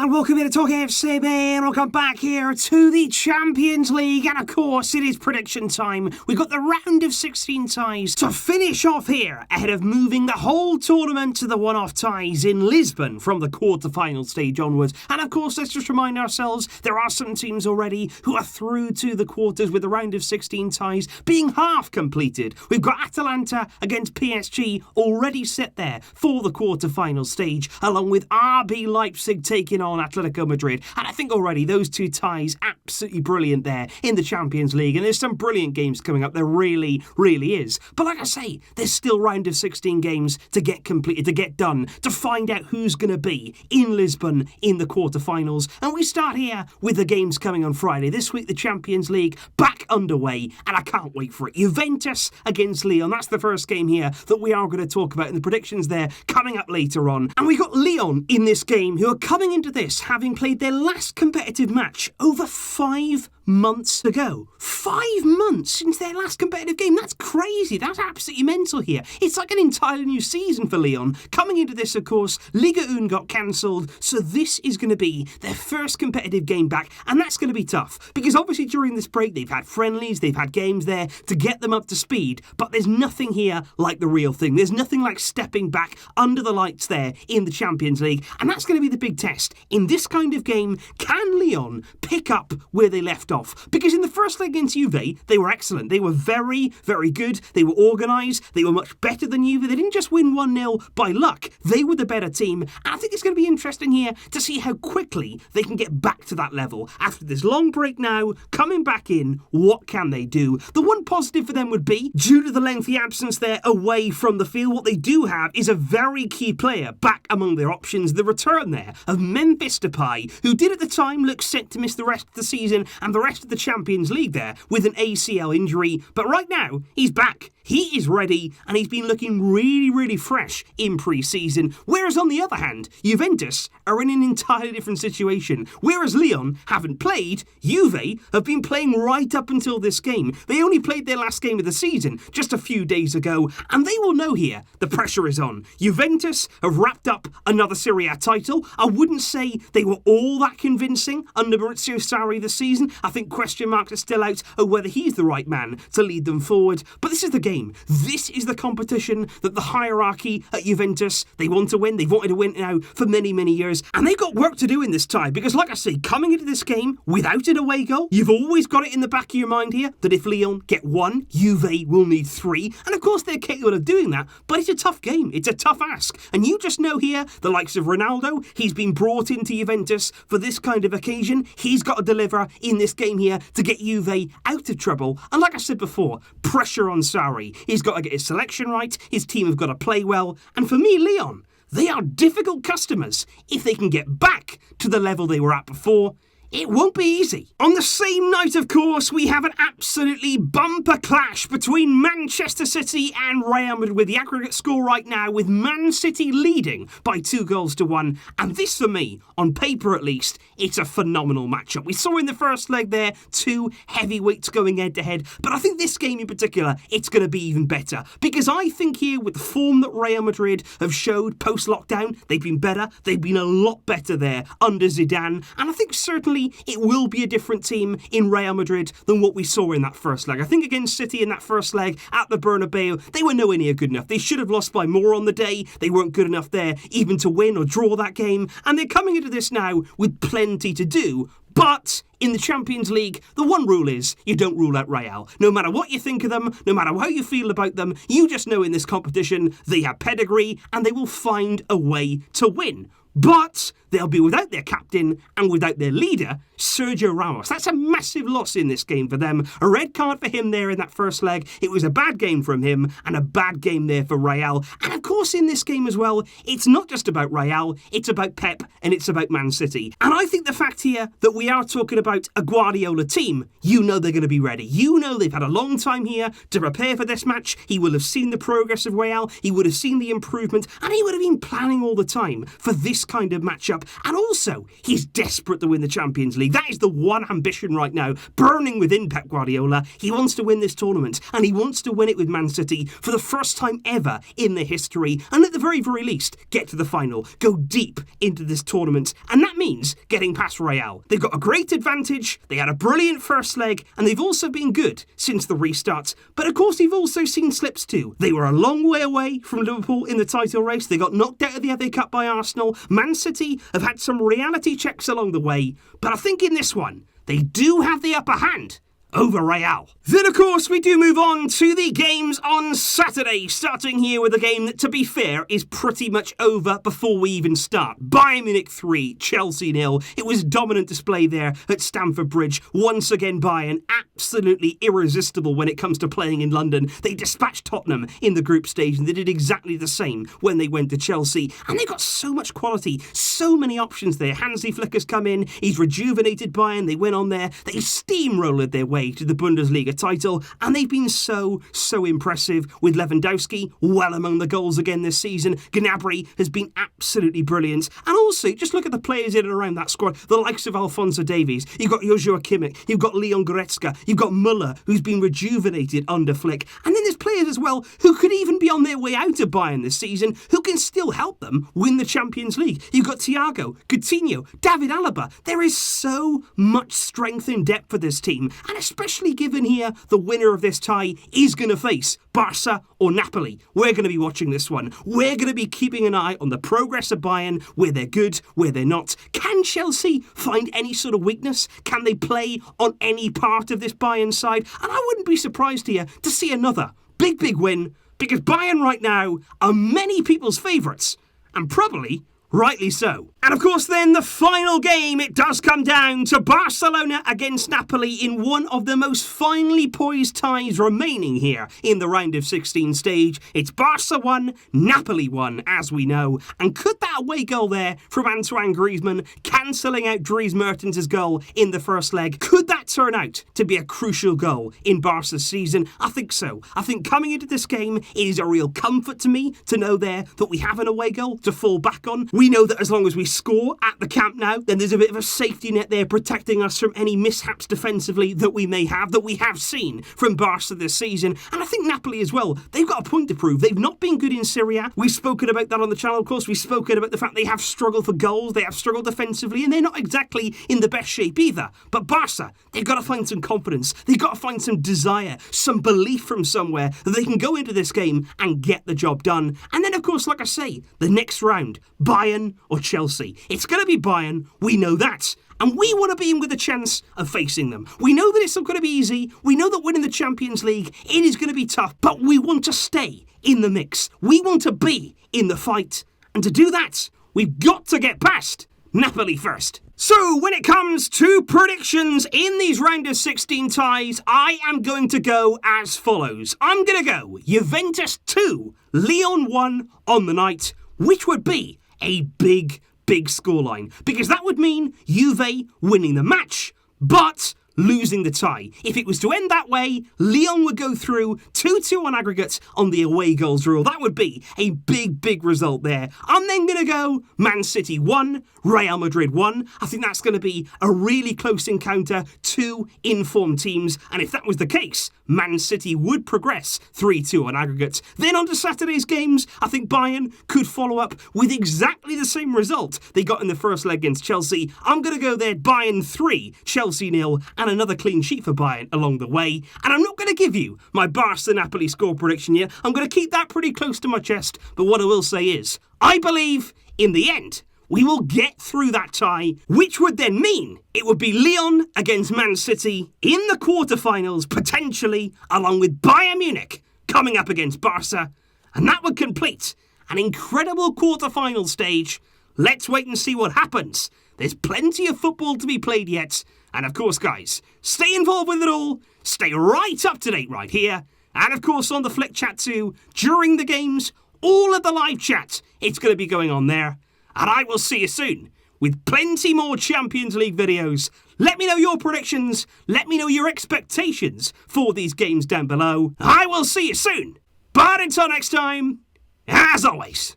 And welcome here to Talk FC, man. Welcome back here to the Champions League. And of course, it is prediction time. We've got the round of 16 ties to finish off here ahead of moving the whole tournament to the one-off ties in Lisbon from the quarter-final stage onwards. And of course, let's just remind ourselves, there are some teams already who are through to the quarters with the round of 16 ties being half completed. We've got Atalanta against PSG already set there for the quarter-final stage, along with RB Leipzig taking on Atletico Madrid. And I think already those two ties absolutely brilliant there in the Champions League. And there's some brilliant games coming up. There really is. But like I say, there's still round of 16 games to get completed, to get done, to find out who's going to be in Lisbon in the quarterfinals. And we start here with the games coming on Friday. This week, the Champions League back underway, and I can't wait for it. Juventus against Lyon. That's the first game here that we are going to talk about, and the predictions there coming up later on. And we got Lyon in this game, who are coming into this having played their last competitive match over 5 months ago. 5 months since their last competitive game. That's crazy. That's absolutely mental here. It's like an entirely new season for Lyon. Coming into this, of course, Ligue 1 got cancelled, so this is going to be their first competitive game back, and that's going to be tough, because obviously during this break they've had friendlies, they've had games there to get them up to speed, but there's nothing here like the real thing. There's nothing like stepping back under the lights there in the Champions League, and that's going to be the big test. In this kind of game, can Lyon pick up where they left off? Because in the first leg against Juve, they were excellent. They were very good. They were organised. They were much better than Juve. They didn't just win 1-0 by luck. They were the better team. And I think it's going to be interesting here to see how quickly they can get back to that level. After this long break now, coming back in, what can they do? The one positive for them would be, due to the lengthy absence there away from the field, what they do have is a very key player back among their options. The return there of Memphis Depay, who did at the time look set to miss the rest of the season and the rest of the Champions League there with an ACL injury, but right now he's back. He is ready, and he's been looking really fresh in pre-season. Whereas on the other hand, Juventus are in an entirely different situation. Whereas Lyon haven't played, Juve have been playing right up until this game. They only played their last game of the season just a few days ago, and they will know here the pressure is on. Juventus have wrapped up another Serie A title. I wouldn't say they were all that convincing under Maurizio Sarri this season. I think question marks are still out of whether he's the right man to lead them forward. But this is the game. This is the competition that the hierarchy at Juventus, they want to win. They've wanted to win now for many years. And they've got work to do in this tie, because like I say, coming into this game without an away goal, you've always got it in the back of your mind here that if Lyon get 1, Juve will need 3. And of course they're capable of doing that, but it's a tough game. It's a tough ask. And you just know here, the likes of Ronaldo, he's been brought into Juventus for this kind of occasion. He's got to deliver in this game here to get Juve out of trouble. And like I said before, pressure on Sarri. He's got to get his selection right. His team have got to play well. And for me, Lyon, they are difficult customers. If they can get back to the level they were at before, it won't be easy. On the same night, of course, we have an absolutely bumper clash between Manchester City and Real Madrid, with the aggregate score right now with Man City leading by 2-1. And this, for me, on paper at least, it's a phenomenal matchup. We saw in the first leg there, 2 heavyweights going head-to-head. But I think this game in particular, it's going to be even better. Because I think here, with the form that Real Madrid have showed post-lockdown, they've been better. They've been a lot better there under Zidane. And I think certainly it will be a different team in Real Madrid than what we saw in that first leg. I think against City in that first leg at the Bernabeu, they were nowhere near good enough. They should have lost by more on the day. They weren't good enough there even to win or draw that game. And they're coming into this now with plenty to do. But in the Champions League, the one rule is you don't rule out Real. No matter what you think of them, no matter how you feel about them, you just know in this competition they have pedigree and they will find a way to win. But they'll be without their captain and without their leader, Sergio Ramos. That's a massive loss in this game for them. A red card for him there in that first leg. It was a bad game from him and a bad game there for Real. And of course in this game as well, it's not just about Real, it's about Pep and it's about Man City. And I think the fact here that we are talking about a Guardiola team, you know they're going to be ready. You know they've had a long time here to prepare for this match. He will have seen the progress of Real, he would have seen the improvement, and he would have been planning all the time for this kind of matchup. And also, he's desperate to win the Champions League. That is the one ambition right now, burning within Pep Guardiola. He wants to win this tournament, and he wants to win it with Man City for the first time ever in their history, and at the very least, get to the final, go deep into this tournament. And that means getting past Real. They've got a great advantage, they had a brilliant first leg, and they've also been good since the restart. But of course, they've also seen slips too. They were a long way away from Liverpool in the title race. They got knocked out of the FA Cup by Arsenal. Man City have had some reality checks along the way, but I think in this one, they do have the upper hand over Real. Then, of course, we do move on to the games on Saturday, starting here with a game that, to be fair, is pretty much over before we even start. Bayern Munich 3, Chelsea 0. It was dominant display there at Stamford Bridge. Once again, Bayern, absolutely irresistible when it comes to playing in London. They dispatched Tottenham in the group stage, and they did exactly the same when they went to Chelsea. And they've got so much quality, so many options there. Hansi Flick has come in, he's rejuvenated Bayern, they went on there, they steamrolled their way to the Bundesliga title, and they've been so impressive, with Lewandowski well among the goals again this season. Gnabry has been absolutely brilliant, and also just look at the players in and around that squad, the likes of Alphonso Davies, you've got Joshua Kimmich, you've got Leon Goretzka, you've got Müller, who's been rejuvenated under Flick, and then there's players as well who could even be on their way out of Bayern this season, who can still help them win the Champions League. You've got Thiago, Coutinho, David Alaba. There is so much strength and depth for this team, and especially given here the winner of this tie is going to face Barca or Napoli. We're going to be watching this one. We're going to be keeping an eye on the progress of Bayern, where they're good, where they're not. Can Chelsea find any sort of weakness? Can they play on any part of this Bayern side? And I wouldn't be surprised here to see another big win, because Bayern right now are many people's favourites, and probably rightly so. And of course then, the final game, it does come down to Barcelona against Napoli in one of the most finely poised ties remaining here in the round of 16 stage. It's Barca 1, Napoli 1, as we know. And could that away goal there from Antoine Griezmann, cancelling out Dries Mertens' goal in the first leg, could that turn out to be a crucial goal in Barca's season? I think so. I think coming into this game, it is a real comfort to me to know there that we have an away goal to fall back on. We know that as long as we score at the Camp Nou, then there's a bit of a safety net there protecting us from any mishaps defensively that we may have, that we have seen from Barca this season. And I think Napoli as well, they've got a point to prove. They've not been good in Serie A. We've spoken about that on the channel, of course. We've spoken about the fact they have struggled for goals, they have struggled defensively, and they're not exactly in the best shape either. But Barca, they've got to find some confidence. They've got to find some desire, some belief from somewhere that they can go into this game and get the job done. And then, of course, like I say, the next round, Bayern or Chelsea. It's going to be Bayern, we know that. And we want to be in with a chance of facing them. We know that it's not going to be easy. We know that winning the Champions League, it is going to be tough. But we want to stay in the mix. We want to be in the fight. And to do that, we've got to get past Napoli first. So, when it comes to predictions in these round of 16 ties, I am going to go as follows. I'm going to go Juventus 2, Lyon 1 on the night, which would be a big scoreline, because that would mean Juve winning the match, but losing the tie. If it was to end that way, Lyon would go through 2-2 on aggregate on the away goals rule. That would be a big result there. I'm then going to go Man City 1, Real Madrid 1. I think that's going to be a really close encounter, two informed teams, and if that was the case, Man City would progress 3-2 on aggregate. Then on to Saturday's games, I think Bayern could follow up with exactly the same result they got in the first leg against Chelsea. I'm going to go there, Bayern 3, Chelsea 0, and another clean sheet for Bayern along the way. And I'm not going to give you my Barca-Napoli score prediction here. I'm going to keep that pretty close to my chest, but what I will say is, I believe, in the end, we will get through that tie, which would then mean it would be Lyon against Man City in the quarterfinals, potentially, along with Bayern Munich coming up against Barca. And that would complete an incredible quarterfinal stage. Let's wait and see what happens. There's plenty of football to be played yet. And of course, guys, stay involved with it all. Stay right up to date right here. And of course, on the Flick Chat too, during the games, all of the live chat, it's going to be going on there. And I will see you soon with plenty more Champions League videos. Let me know your predictions. Let me know your expectations for these games down below. I will see you soon. But until next time, as always,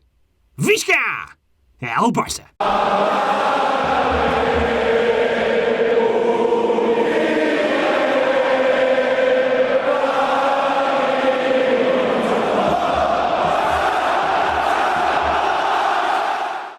Visca El Barça.